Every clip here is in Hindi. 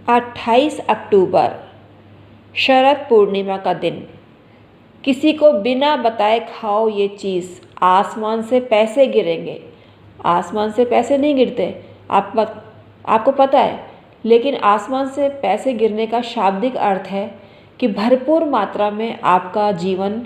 28 अक्टूबर शरद पूर्णिमा का दिन। किसी को बिना बताए खाओ ये चीज़, आसमान से पैसे गिरेंगे। आसमान से पैसे नहीं गिरते, आपको पता है, लेकिन आसमान से पैसे गिरने का शाब्दिक अर्थ है कि भरपूर मात्रा में आपका जीवन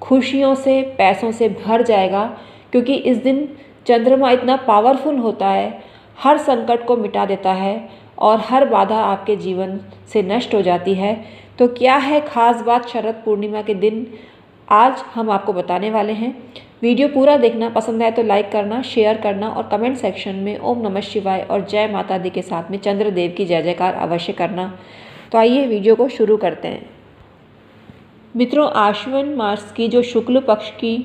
खुशियों से, पैसों से भर जाएगा, क्योंकि इस दिन चंद्रमा इतना पावरफुल होता है, हर संकट को मिटा देता है और हर बाधा आपके जीवन से नष्ट हो जाती है। तो क्या है ख़ास बात शरद पूर्णिमा के दिन, आज हम आपको बताने वाले हैं। वीडियो पूरा देखना, पसंद आए तो लाइक करना, शेयर करना और कमेंट सेक्शन में ओम नमः शिवाय और जय माता दी के साथ में चंद्रदेव की जय जयकार अवश्य करना। तो आइए वीडियो को शुरू करते हैं। मित्रों, आश्विन मास की जो शुक्ल पक्ष की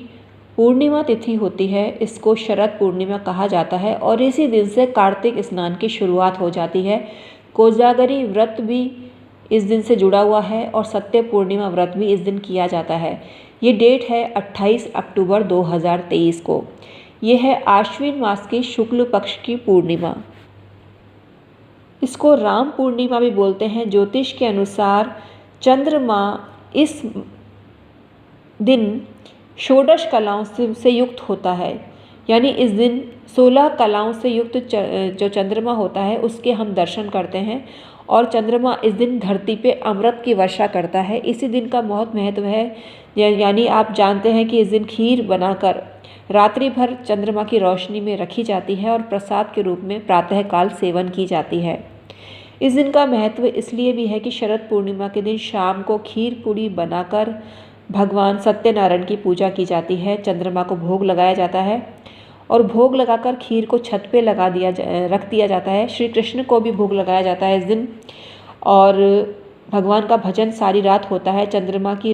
पूर्णिमा तिथि होती है, इसको शरद पूर्णिमा कहा जाता है और इसी दिन से कार्तिक स्नान की शुरुआत हो जाती है। कोजागरी व्रत भी इस दिन से जुड़ा हुआ है और सत्य पूर्णिमा व्रत भी इस दिन किया जाता है। ये डेट है 28 अक्टूबर 2023 को। ये है आश्विन मास की शुक्ल पक्ष की पूर्णिमा। इसको राम पूर्णिमा भी बोलते हैं। ज्योतिष के अनुसार चंद्रमा इस दिन षोडश कलाओं से युक्त होता है, यानी इस दिन 16 कलाओं से युक्त जो चंद्रमा होता है उसके हम दर्शन करते हैं। और चंद्रमा इस दिन धरती पे अमृत की वर्षा करता है। इसी दिन का बहुत महत्व है, यानी आप जानते हैं कि इस दिन खीर बनाकर रात्रि भर चंद्रमा की रोशनी में रखी जाती है और प्रसाद के रूप में प्रातःकाल सेवन की जाती है। इस दिन का महत्व इसलिए भी है कि शरद पूर्णिमा के दिन शाम को खीर पूड़ी बनाकर भगवान सत्यनारायण की पूजा की जाती है। चंद्रमा को भोग लगाया जाता है और भोग लगाकर खीर को छत पे रख दिया जाता है। श्री कृष्ण को भी भोग लगाया जाता है इस दिन और भगवान का भजन सारी रात होता है। चंद्रमा की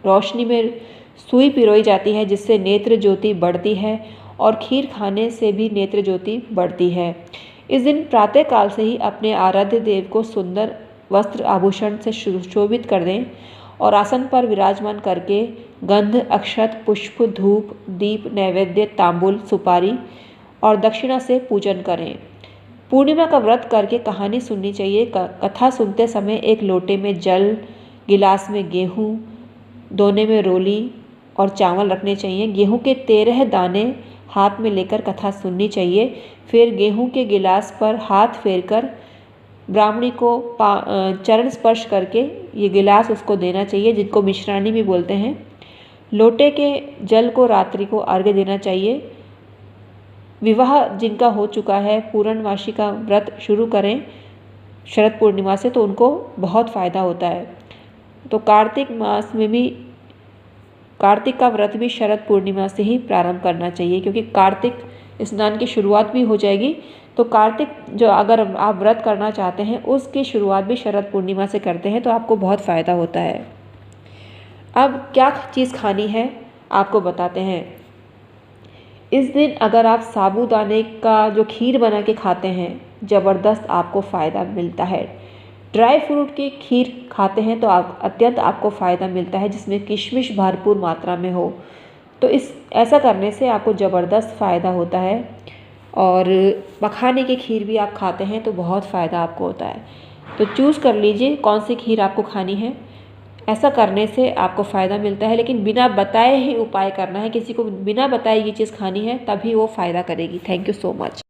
रोशनी में सुई पिरोई जाती है, जिससे नेत्र ज्योति बढ़ती है और खीर खाने से भी नेत्र ज्योति बढ़ती है। इस दिन प्रातःकाल से ही अपने आराध्य देव को सुंदर वस्त्र आभूषण से सुशोभित कर दें और आसन पर विराजमान करके गंध, अक्षत, पुष्प, धूप, दीप, नैवेद्य, तांबूल, सुपारी और दक्षिणा से पूजन करें। पूर्णिमा का व्रत करके कहानी सुननी चाहिए। कथा सुनते समय एक लोटे में जल, गिलास में गेहूँ, दोने में रोली और चावल रखने चाहिए। गेहूँ के 13 दाने हाथ में लेकर कथा सुननी चाहिए। फिर गेहूँ के गिलास पर हाथ फेरकर ब्राह्मणी को चरण स्पर्श करके ये गिलास उसको देना चाहिए, जिनको मिश्राणी भी बोलते हैं। लोटे के जल को रात्रि को अर्घ्य देना चाहिए। विवाह जिनका हो चुका है, पूर्णमासी का व्रत शुरू करें शरद पूर्णिमा से, तो उनको बहुत फ़ायदा होता है। तो कार्तिक मास में भी कार्तिक का व्रत भी शरद पूर्णिमा से ही प्रारंभ करना चाहिए, क्योंकि कार्तिक स्नान की शुरुआत भी हो जाएगी। तो कार्तिक जो अगर आप व्रत करना चाहते हैं उसकी शुरुआत भी शरद पूर्णिमा से करते हैं, तो आपको बहुत फ़ायदा होता है। अब क्या चीज़ खानी है आपको बताते हैं। इस दिन अगर आप साबूदाने का जो खीर बना के खाते हैं, ज़बरदस्त आपको फ़ायदा मिलता है। ड्राई फ्रूट की खीर खाते हैं तो अत्यंत आपको फ़ायदा मिलता है, जिसमें किशमिश भरपूर मात्रा में हो। तो ऐसा करने से आपको ज़बरदस्त फ़ायदा होता है। और मखाने की खीर भी आप खाते हैं तो बहुत फ़ायदा आपको होता है। तो चूज़ कर लीजिए कौन सी खीर आपको खानी है। ऐसा करने से आपको फ़ायदा मिलता है, लेकिन बिना बताए ही उपाय करना है। किसी को बिना बताए ये चीज़ खानी है, तभी वो फ़ायदा करेगी। Thank you so much.